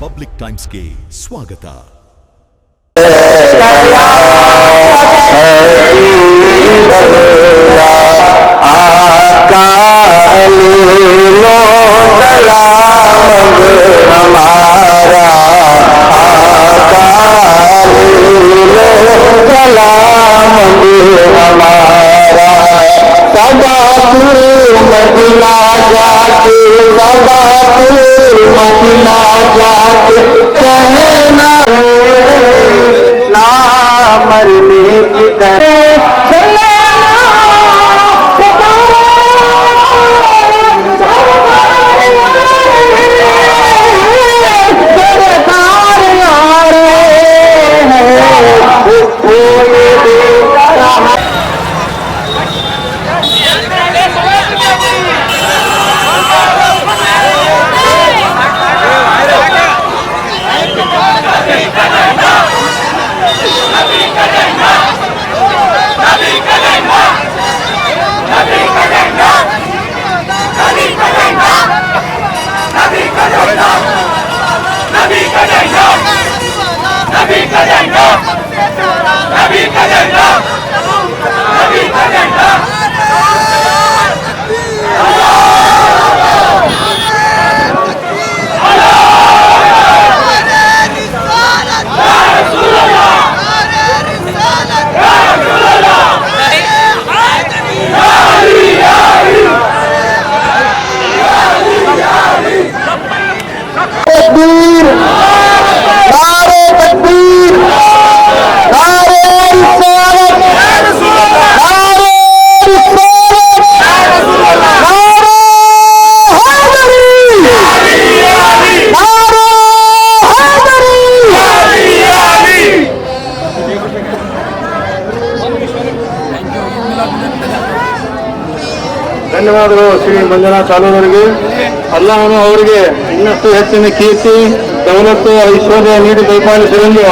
Public ಟೈಮ್ಸ್ಗೆ ಸ್ವಾಗತ. Medina जाके Medina जाके कहना ना मरने की ಧನ್ಯವಾದಗಳು ಶ್ರೀ ಮಂಜುನಾಥ ಚಾಲೂರವರಿಗೆ. ಅಲ್ಲಾಹನು ಅವರಿಗೆ ಇನ್ನಷ್ಟು ಹೆಚ್ಚಿನ ಕೀರ್ತಿ, ದೌಲತ್ತು, ಐಶ್ವರ್ಯ ನೀಡಿ ದಯಪಾಲಿಸಲೆಂದು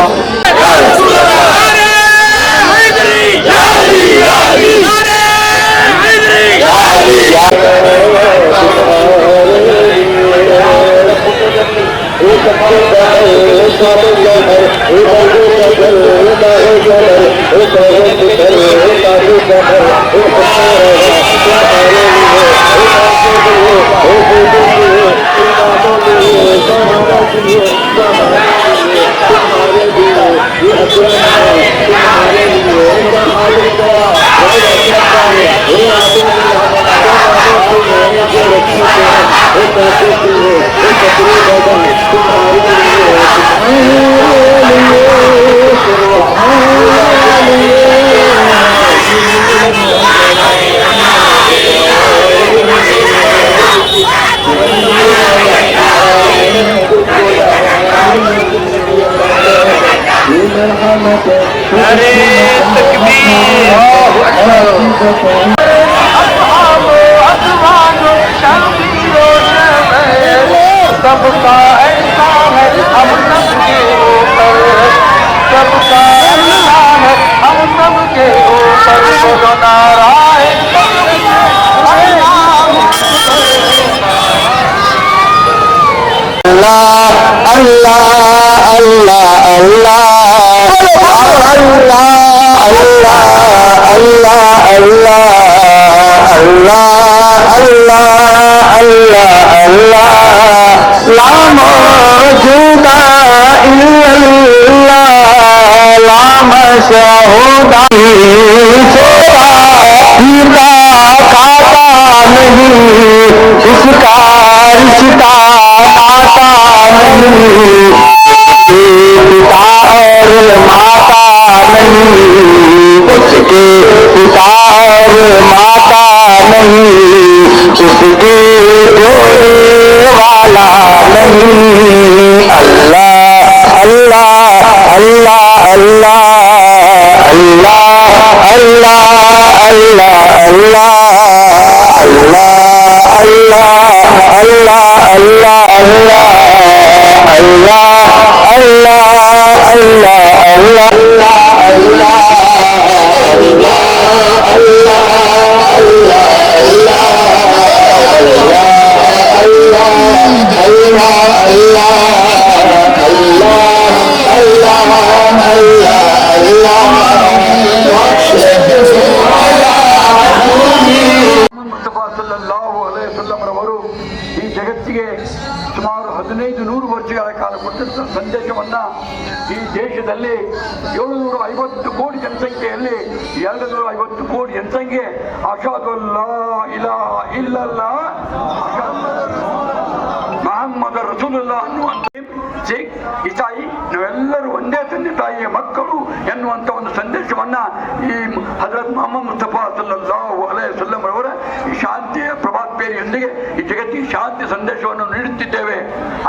सबका ऐसा है हम सबके ऊपर, सबका ऐसा है हम सबके ऊपर, जो नारायण अल्लाह अल्लाह अल्लाह अल्लाह अल्लाह अल्लाह अल्लाह अल्लाह अल्लाह अल्लाह अल्लाह ला मौजूदा इल्लल्लाह ला मशहूदा सीधा खाता नहीं इसका रिश्ता नाता नहीं, पिता और माता नहीं उसके, पिता और माता नहीं उसके, जोड़े वाला नहीं। अल्लाह अल्लाह अल्लाह अल्लाह अल्लाह अल्लाह अल्लाह अल्लाह अल्लाह अल्लाह अल्लाह अल्लाह अल्लाह अल्लाह अल्लाह अल्लाह ಅಲೈಹಿ ವಸಲ್ಲಂರವರು ಈ ಜಗತ್ತಿಗೆ ಸುಮಾರು 1500 ವರ್ಷಗಳ ಕಾಲ ಕೊಟ್ಟಿದ್ದ ಸಂದೇಶವನ್ನು ಈ ದೇಶದಲ್ಲಿ 750 ಕೋಟಿ ಜನಸಂಖ್ಯೆಯಲ್ಲಿ 250 ಕೋಟಿ ಜನಸಂಖ್ಯೆ ಅಷಹದು ಅಲ್ಲಾ ಇಲಾಹ ಇಲ್ಲಲ್ಲಾಹ್ ಮೊಹಮ್ಮದ್ ರಸೂಲುಲ್ಲಾಹ್ ಅನ್ನುವಂಥ ಸಿಖ್ ಇಸಾಯಿ ನಾವೆಲ್ಲರೂ ಒಂದೇ ತಂದೆ ತಾಯಿಯ ಮಕ್ಕಳು ಎನ್ನುವಂಥ ಒಂದು ಸಂದೇಶವನ್ನ ಈ ಹಜರತ್ ಮೊಹಮ್ಮದ್ ಮುಸ್ತಫಾ ಸಲ್ಲಲ್ಲಾಹು ಅಲೈಹಿ ವಸಲ್ಲಂ ರವರ ಈ ಶಾಂತಿಯ ಪ್ರಭಾತ್ ಪೇರಿಯೊಂದಿಗೆ ಈ ಜಗತ್ತಿಗೆ ಶಾಂತಿ ಸಂದೇಶವನ್ನು ನೀಡುತ್ತಿದ್ದೇವೆ.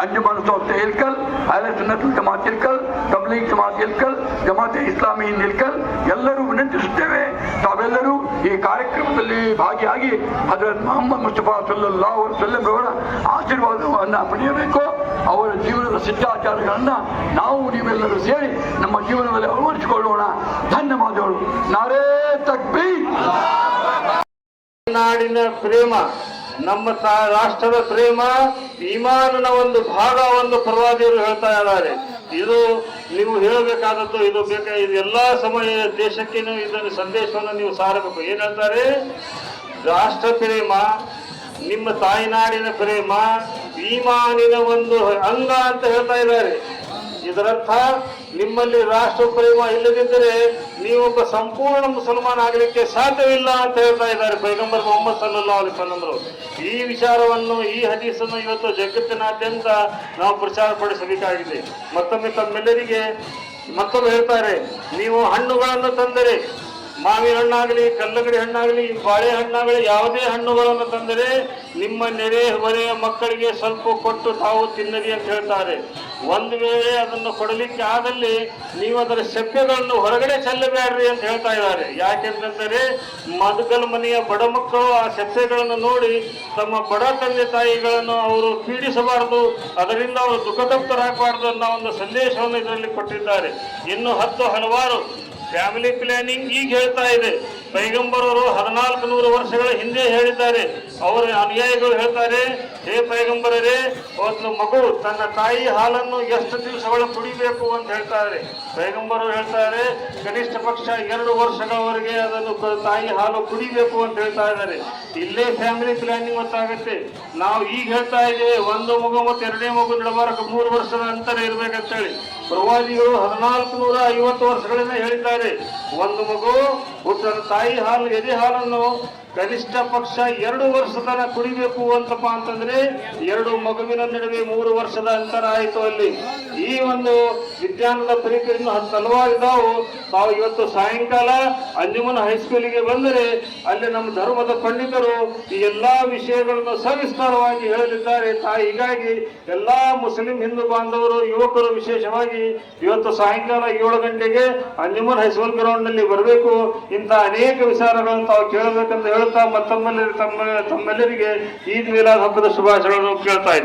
ಅಂಜುಮನ್ ಸಂಸ್ಥೆ ಇಲ್ಕಲ್, ಅಹ್ಲೆ ಸುನ್ನತುಲ್ ಜಮಾತ್ ಇಲ್ಕಲ್, ತಬ್ಲೀಗ್ ಜಮಾತ್ ಇಲ್ಕಲ್, ಜಮಾತೆ ಇಸ್ಲಾಮಿ ಇಲ್ಕಲ್ ಎಲ್ಲರೂ ವಿನಂತಿಸುತ್ತೇವೆ, ತಾವೆಲ್ಲರೂ ಈ ಕಾರ್ಯಕ್ರಮದಲ್ಲಿ ಭಾಗಿಯಾಗಿ ಹಜರತ್ ಮೊಹಮ್ಮದ್ ಮುಸ್ತಫಾ ಸಲ್ಲಲ್ಲಾಹು ಅಲೈಹಿ ವಸಲ್ಲಂ ರವರ ಆಶೀರ್ವಾದವನ್ನು ಪಡೆಯಬೇಕು. ಅವರ ಜೀವನದ ಶಿಷ್ಟಾಚಾರಗಳನ್ನು ನಾವು ನೀವೆಲ್ಲರೂ ಸೇರಿ ನಮ್ಮ ಜೀವನದಲ್ಲಿ ಅಳವಡಿಸಿಕೊಳ್ಳೋಣ. ಧನ್ಯವಾದಗಳು. ನಾರೇ ತಕ್ಬೀರ್. ನಾಡಿನ ಪ್ರೇಮ, ನಮ್ಮ ರಾಷ್ಟ್ರದ ಪ್ರೇಮ ಈಮಾನಿನ ಒಂದು ಭಾಗವನ್ನು ಪ್ರವಾದಿಯವರು ಹೇಳ್ತಾ ಇದ್ದಾರೆ. ಇದು ನೀವು ಹೇಳಬೇಕಾದದ್ದು, ಇದು ಇದು ಎಲ್ಲಾ ಸಮಯ ದೇಶಕ್ಕೆ ನೀವು ಇದನ್ನು ಸಂದೇಶವನ್ನು ನೀವು ಸಾರಬೇಕು. ಏನ್ ಹೇಳ್ತಾರೆ? ರಾಷ್ಟ್ರ ಪ್ರೇಮ, ನಿಮ್ಮ ತಾಯಿನಾಡಿನ ಪ್ರೇಮ ಈಮಾನಿನ ಒಂದು ಅಂಗ ಅಂತ ಹೇಳ್ತಾ ಇದ್ದಾರೆ. ಇದರರ್ಥ ನಿಮ್ಮಲ್ಲಿ ರಾಷ್ಟ್ರ ಪ್ರೇಮ ಇಲ್ಲದಿದ್ದರೆ ನೀವೊಬ್ಬ ಸಂಪೂರ್ಣ ಮುಸಲ್ಮಾನ್ ಆಗಲಿಕ್ಕೆ ಸಾಧ್ಯವಿಲ್ಲ ಅಂತ ಹೇಳ್ತಾ ಇದ್ದಾರೆ ಪೈಗಂಬರ್ ಮೊಹಮ್ಮದ್ ಸಲ್ಲಲ್ಲಾಹು ಅಲೈಹಿ ವಸಲ್ಲಂ ರವರು. ಈ ವಿಚಾರವನ್ನು, ಈ ಹದೀಸನ್ನು ಇವತ್ತು ಜಗತ್ತಿನಾದ್ಯಂತ ನಾವು ಪ್ರಚಾರ ಪಡಿಸಬೇಕಾಗಿದೆ. ಮತ್ತೊಮ್ಮೆ ತಮ್ಮೆಲ್ಲರಿಗೆ ಮತ್ತೊಮ್ಮೆ ಹೇಳ್ತಾರೆ, ನೀವು ಹಣ್ಣುಗಳನ್ನು ತಂದರೆ, ಮಾವಿನ ಹಣ್ಣಾಗಲಿ, ಕಲ್ಲಂಗಡಿ ಹಣ್ಣಾಗಲಿ, ಬಾಳೆಹಣ್ಣಾಗಲಿ, ಯಾವುದೇ ಹಣ್ಣುಗಳನ್ನು ತಂದರೆ ನಿಮ್ಮ ನೆರೆ ಹೊರೆಯ ಮಕ್ಕಳಿಗೆ ಸ್ವಲ್ಪ ಕೊಟ್ಟು ತಾವು ತಿನ್ನಲಿ ಅಂತ ಹೇಳ್ತಾರೆ. ಒಂದು ವೇಳೆ ಅದನ್ನು ಕೊಡಲಿಕ್ಕೆ ಆದಲ್ಲಿ ನೀವು ಅದರ ಸೆಪ್ಪೆಗಳನ್ನು ಹೊರಗಡೆ ಚೆಲ್ಲಬೇಡ್ರಿ ಅಂತ ಹೇಳ್ತಾ ಇದ್ದಾರೆ. ಯಾಕೆಂತಂದರೆ ಮದಗಲ್ ಮನೆಯ ಬಡ ಮಕ್ಕಳು ಆ ಸೆಪ್ಪೆಗಳನ್ನು ನೋಡಿ ತಮ್ಮ ಬಡ ತಂದೆ ತಾಯಿಗಳನ್ನು ಅವರು ಪೀಡಿಸಬಾರದು, ಅದರಿಂದ ಅವರು ದುಃಖತಪ್ತರಾಗಬಾರದು ಅನ್ನೋ ಒಂದು ಸಂದೇಶವನ್ನು ಇದರಲ್ಲಿ ಕೊಟ್ಟಿದ್ದಾರೆ. ಇನ್ನು ಹಲವಾರು ಫ್ಯಾಮಿಲಿ ಪ್ಲಾನಿಂಗ್ ಈಗ ಹೇಳ್ತಾ ಇದೆ. ಪೈಗಂಬರವರು 1400 ವರ್ಷಗಳ ಹಿಂದೆ ಹೇಳಿದ್ದಾರೆ. ಅವರ ಅನುಯಾಯಿಗಳು ಹೇಳ್ತಾರೆ, ಹೇ ಪೈಗಂಬರರೇ, ಒಂದು ಮಗು ತನ್ನ ತಾಯಿ ಹಾಲನ್ನು ಎಷ್ಟು ದಿವಸಗಳು ಕುಡಿಬೇಕು ಅಂತ ಹೇಳ್ತಾರೆ. ಪೈಗಂಬರರು ಹೇಳ್ತಾರೆ, ಕನಿಷ್ಠ ಪಕ್ಷ 2 ವರ್ಷಗಳವರೆಗೆ ಅದನ್ನು ತಾಯಿ ಹಾಲು ಕುಡಿಬೇಕು ಅಂತ ಹೇಳ್ತಾ ಇದ್ದಾರೆ. ಇಲ್ಲೇ ಫ್ಯಾಮಿಲಿ ಪ್ಲಾನಿಂಗ್ ಗೊತ್ತಾಗುತ್ತೆ. ನಾವು ಈಗ ಹೇಳ್ತಾ ಇದ್ದೇವೆ ಒಂದು ಮಗು ಮತ್ತು 2ನೇ ಮಗು ನಡಬಾರಕ 3 ವರ್ಷದ ಅಂತರ ಇರ್ಬೇಕಂತೇಳಿ. ಪ್ರವಾದಿಗಳು 1450 ವರ್ಷಗಳಿಂದ ಹೇಳಿದ್ದಾರೆ, ಒಂದು ಮಗು ಹುಟ್ಟಿದ ತಾಯಿ ಹಾಲು, ಎದೆ ಹಾಲನ್ನು ಕನಿಷ್ಠ ಪಕ್ಷ 2 ವರ್ಷದ ಕುಡಿಬೇಕು ಅಂತಪ್ಪ ಅಂತಂದ್ರೆ 2 ಮಗುವಿನ ನಡುವೆ 3 ವರ್ಷದ ಅಂತರ ಆಯಿತು. ಅಲ್ಲಿ ಈ ಒಂದು ವಿಜ್ಞಾನದ ಪರೀಕ್ಷೆಯನ್ನು ಹಲವಾರಿದಾವು. ತಾವು ಇವತ್ತು ಸಾಯಂಕಾಲ ಅಂಜುಮನ್ ಹೈಸ್ಕೂಲಿಗೆ ಬಂದರೆ ಅಲ್ಲಿ ನಮ್ಮ ಧರ್ಮದ ಪಂಡಿತರು ಈ ಎಲ್ಲಾ ವಿಷಯಗಳನ್ನು ಸವಿಸ್ತಾರವಾಗಿ ಹೇಳಲಿದ್ದಾರೆ. ಹೀಗಾಗಿ ಎಲ್ಲಾ ಮುಸ್ಲಿಂ ಹಿಂದೂ ಬಾಂಧವರು, ಯುವಕರು ವಿಶೇಷವಾಗಿ ಇವತ್ತು ಸಾಯಂಕಾಲ 7 ಗಂಟೆಗೆ ಅಂಜುಮನ್ ಹೈಸ್ಕೂಲ್ ಗ್ರೌಂಡ್ ನಲ್ಲಿ ಬರಬೇಕು. ಇಂಥ ಅನೇಕ ವಿಚಾರಗಳನ್ನು ತಾವು ಕೇಳಬೇಕಂತ ಹೇಳ್ತಾ ಮತ್ತೊಮ್ಮೆಲ್ಲರಿಗೆ ಈದ್ ಮಿಲಾದ್ ಹಬ್ಬದ ಶುಭಾಶಯಗಳನ್ನು ಕೇಳ್ತಾ ಇದ್ದೀನಿ.